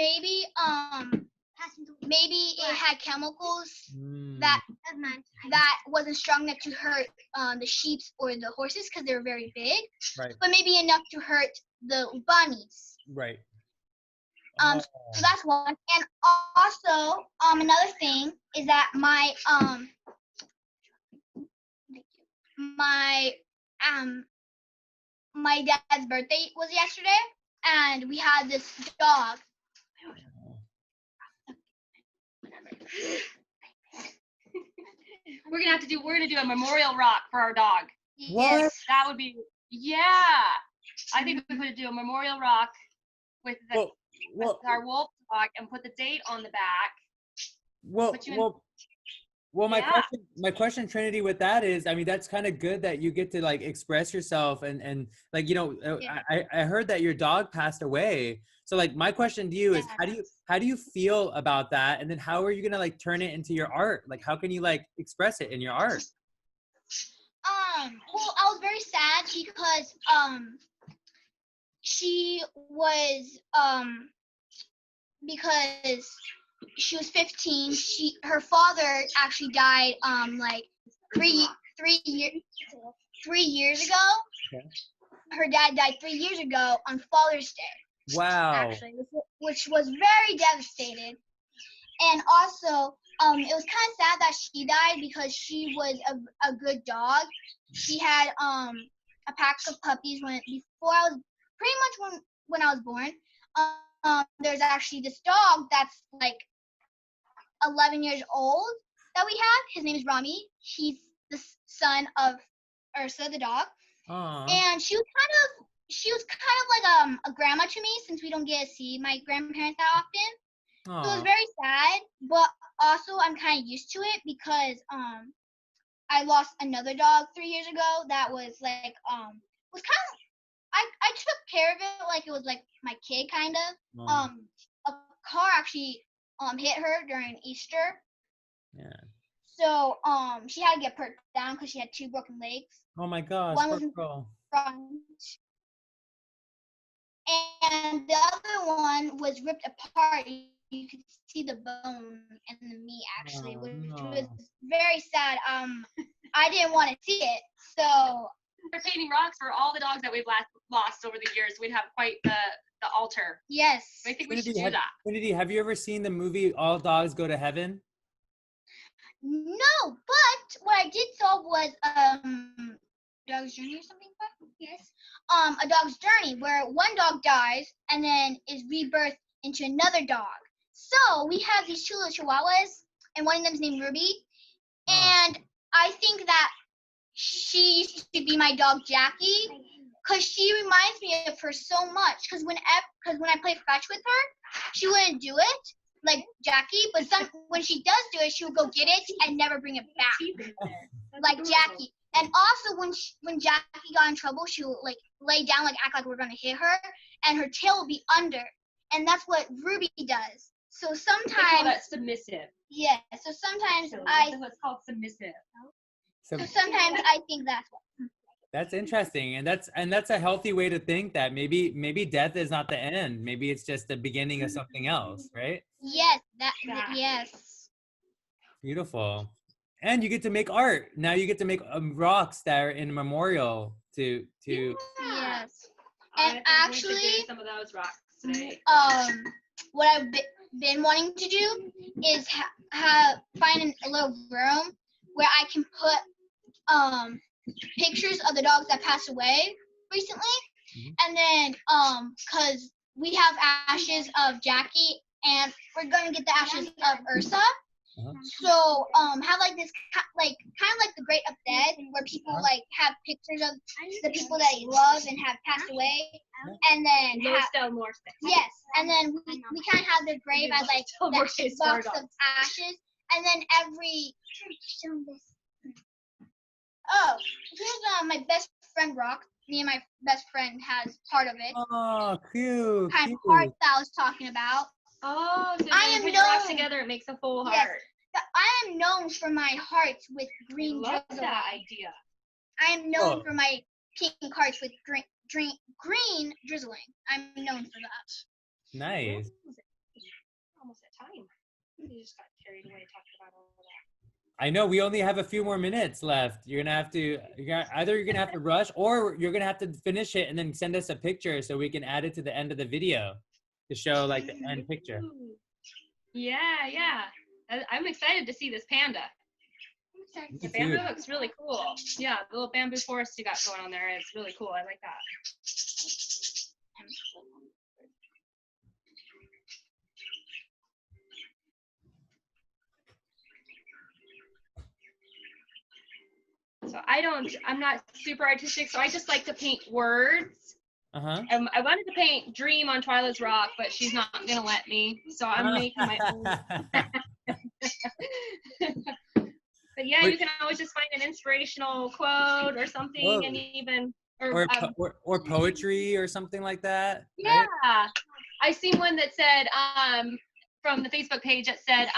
maybe it had chemicals that wasn't strong enough to hurt the sheep or the horses because they were very big, Right. but maybe enough to hurt the bunnies. Right. So that's one. And also another thing is that my my dad's birthday was yesterday, and we had this dog. We're gonna do a memorial rock for our dog. What? Yes. That would be, yeah. I think we could do a memorial rock with with our wolf dog and put the date on the back. Well, Yeah. my question, Trinity, with that is, I mean, that's kind of good that you get to like express yourself and like, you know, Yeah. I heard that your dog passed away. So like, my question to you is, Yeah. how do you feel about that? And then how are you gonna like turn it into your art? Like, how can you like express it in your art? Well, I was very sad because she was because she was 15. Her father actually died like three three year 3 years ago. Okay. Her dad died 3 years ago on Father's Day, Wow. actually, which was very devastated. And also, it was kind of sad that she died because she was a good dog. She had a pack of puppies before I was pretty much when I was born. There's actually this dog that's like 11 years old that we have. His name is Rami. He's the son of Ursa, the dog. Aw. And she was kind of like a grandma to me since we don't get to see my grandparents that often. So it was Aw. very sad, but also I'm kind of used to it because I lost another dog 3 years ago that was like was kind of I took care of it like it was like my kid kind of. Aw. A car actually hit her during Easter. Yeah. So she had to get put down because she had 2 broken legs. Oh my gosh. One Poor was in girl. front, and the other one was ripped apart. You could see the bone and the meat actually, Oh, which no. was very sad. I didn't want to see it, so We're painting rocks for all the dogs that we've lost over the years. We'd have quite the altar. yes. I think we should Trinity, do that. Trinity, have you ever seen the movie All Dogs Go to Heaven? No, but what I did saw was Dog's Journey or something. Yes. A dog's journey where one dog dies and then is rebirthed into another dog. So we have these 2 little chihuahuas, and one of them is named Ruby. Oh. And I think that she used to be my dog Jackie, because she reminds me of her so much. Because when I play fetch with her, she wouldn't do it like Jackie, but when she does do it, she will go get it and never bring it back, like Jackie. And also when Jackie got in trouble, she would like lay down, like act like we're gonna hit her, and her tail will be under, and that's what Ruby does. So They call sometimes, that submissive. yeah. So sometimes So I that's what's called submissive. So sometimes I think that's what. that's interesting, and that's a healthy way to think that maybe death is not the end. Maybe it's just the beginning of something else, right? Yes, Exactly. yes. Beautiful. And you get to make art. Now you get to make rocks that are in memorial to Yes. I And think we should actually, do some of those rocks today. what I've been wanting to do is find a little room where I can put pictures of the dogs that passed away recently, and then cause we have ashes of Jackie, and we're gonna get the ashes of Ursa. So have like this kind of like the Great Up Dead, where people like have pictures of the people that you love and have passed away, and then More yes, and then we kind of have their grave as like that box of ashes, and then every here's my best friend rock. Me and my best friend has part of it. Oh, cute. Kind of heart that I was talking about. Oh, so I when am you put the rocks known- together, it makes a full Yes. heart. I am known for my hearts with I green love drizzle. that idea. I am known Oh. for my pink hearts with green drizzling. I'm known for that. Nice. Almost at time. We just got carried away talking about all of that. I know we only have a few more minutes left. Either you're gonna have to rush, or you're gonna have to finish it and then send us a picture so we can add it to the end of the video to show like the end picture. Ooh. Yeah. I'm excited to see this panda. Me The too. bamboo looks really cool. Yeah, the little bamboo forest you got going on there is really cool. I like that. So I'm not super artistic, so I just like to paint words. Uh-huh. I wanted to paint Dream on Twyla's rock, but she's not gonna let me. So I'm making my own. But yeah, But- you can always just find an inspirational quote or something, Oh. and even Or poetry or something like that. yeah. Right? I seen one that said from the Facebook page that said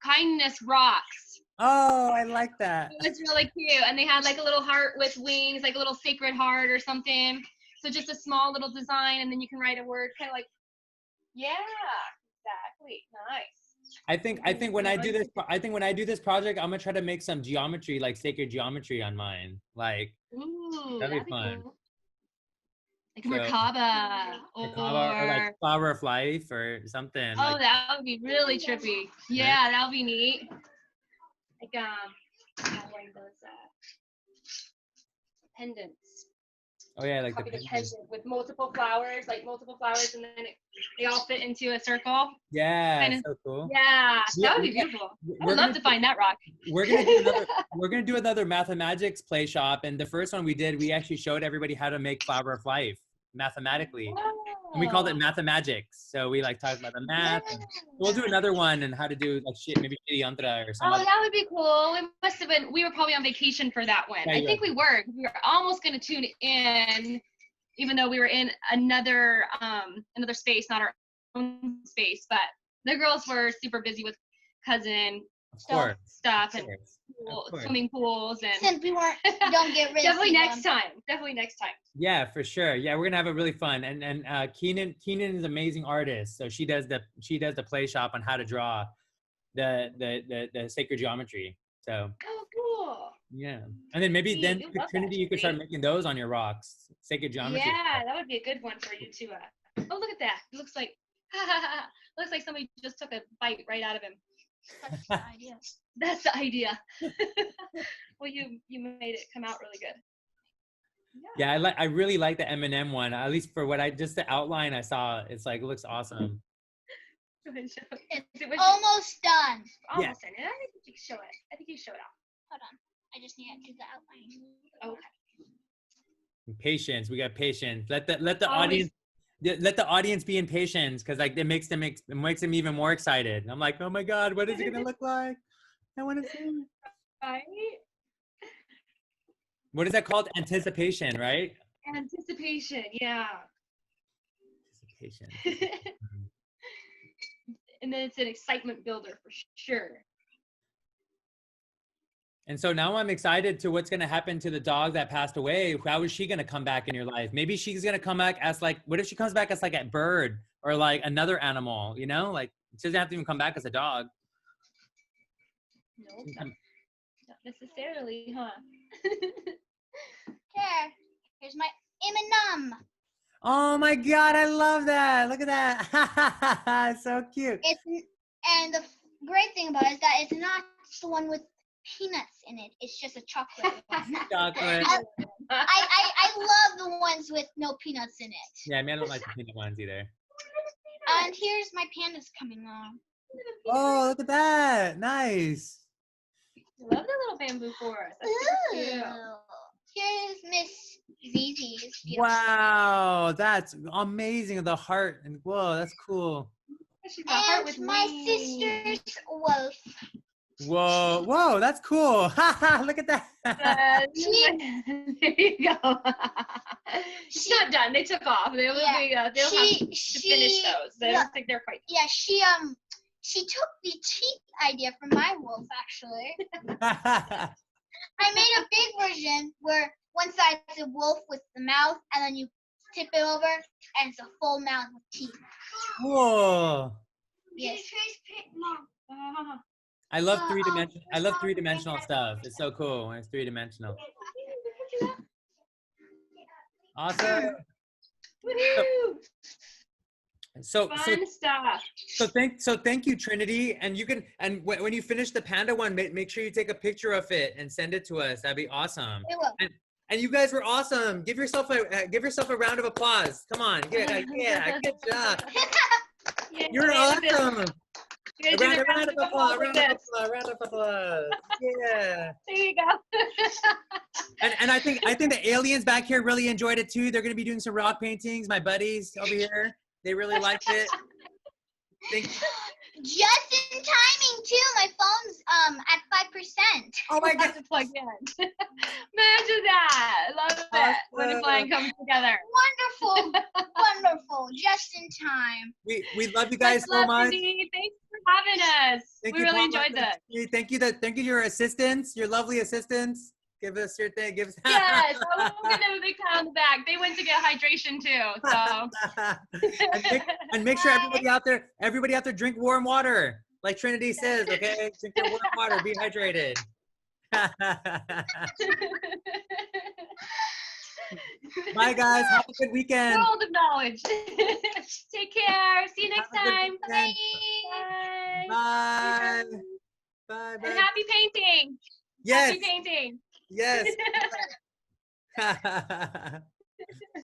kindness rocks. Oh, I like that. It was really cute, and they had like a little heart with wings, like a little sacred heart or something. So just a small little design, and then you can write a word, kind of like, yeah, exactly, nice. I think when I do this, when I do this project, I'm gonna try to make some geometry, like sacred geometry on mine. Like Ooh, that'd be fun. cool. Like a So, Merkaba or like flower of life or something. oh, Like, that would be really trippy. Yeah, that would be neat. Like one of those pendants. oh yeah, like the Copy the pendants. pendant with multiple flowers, and then they all fit into a circle. Yeah, Kinda- so cool. Yeah, Yeah, that would be yeah. beautiful. I We're would love gonna to find that rock. We're gonna do another mathematics play shop, and the first one we did, we actually showed everybody how to make flower of life mathematically, and we called it mathemagics. So we like talked about the math. And we'll do another one and how to do like shit, maybe shitty yantra or Oh, something. that would be cool. We were probably on vacation for that one. Yeah, I think we were. We were almost going to tune in, even though we were in another space, not our own space. But the girls were super busy with cousin Of course. stuff Of and course. Of course. swimming pools and Since we don't get rid definitely of next time. Definitely next time. Yeah, for sure. Yeah, we're gonna have it really fun. And Keenan is an amazing artist, so she does the play shop on how to draw the sacred geometry. So Oh, cool. yeah, and then maybe then Love that, Trinity, you could start Trinity. making those on your rocks, sacred geometry. Yeah, that would be a good one for you to. Oh, look at that! It looks like looks like somebody just took a bite right out of him. That's the idea. That's the idea. Well, you made it come out really good. Yeah, I really like the M&M one. At least for what the outline I saw, it's like it looks awesome. Go ahead and show it. It's Is it- almost done. almost in it. I think you can show it. I think you show it off. Hold on. I just need to do the outline. Okay. Patience. We got patience. Let the Always. audience let the audience be in patience, because like it makes them even more excited. I'm like, oh my god, what is it gonna look like? I want to see it. Right. What is that called? Anticipation, right? Anticipation. Yeah. Anticipation. And then it's an excitement builder for sure. And so now I'm excited to what's going to happen to the dog that passed away. How is she going to come back in your life? Maybe she's going to come back as like, what if she comes back as like a bird or like another animal, you know? Like she doesn't have to even come back as a dog. Nope, not necessarily, huh? There. Here's my M&M. Oh my God, I love that. Look at that. It's so cute. And the great thing about it is that it's not the one with peanuts in it. It's just a chocolate one. Chocolate. I love the ones with no peanuts in it. Yeah, I mean, I don't like the peanut ones either. And here's my pandas coming on. Oh, look at that. Nice. I love the little bamboo forest. That's super cute. Ooh. Here's Miss Zizi's. Wow, that's amazing. The heart and whoa, that's cool. She's got a heart And with my wings. sister's wolf. Whoa, that's cool. Look at that. There you go. She's not done. They took off. They'll have to finish those. I don't think they're quite. Yeah, she took the teeth idea from my wolf, actually. I made a big version where one side is a wolf with the mouth, and then you tip it over, and it's a full mouth with teeth. Cool. Yes. I love three-dimensional stuff. It's so cool when it's three-dimensional. Awesome. Woohoo! So Fun stuff. thank you, Trinity. And you can, and when you finish the panda one, make sure you take a picture of it and send it to us. That'd be awesome. It will. And you guys were awesome. Give yourself a round of applause. Come on, yeah, good job. Yeah, You're awesome. You're gonna do A round of applause. like this. Round of applause. Yeah. There you go. And I think the aliens back here really enjoyed it too. They're gonna be doing some rock paintings. My buddies over here, they really liked it. Just in timing too. My phone's at 5%. Oh my I have god. to plug in. Imagine that. I love it when the plan comes together. Wonderful, wonderful. Just in time. We love you guys so much. Cindy. Thanks for having us. Thank We you, really Paula. enjoyed this. Thank you to your assistants, your lovely assistants. Give us your thing. Give us. Yes, I will give them a big pat on the back. They went to get hydration too. So and make sure everybody out there drink warm water. Like Trinity says, okay? Drink your warm water, be hydrated. Bye guys, have a good weekend. world of knowledge. Take care. See you next Have a good time. weekend. Bye. Bye. Bye. And happy painting. Yes. Happy painting. Yes.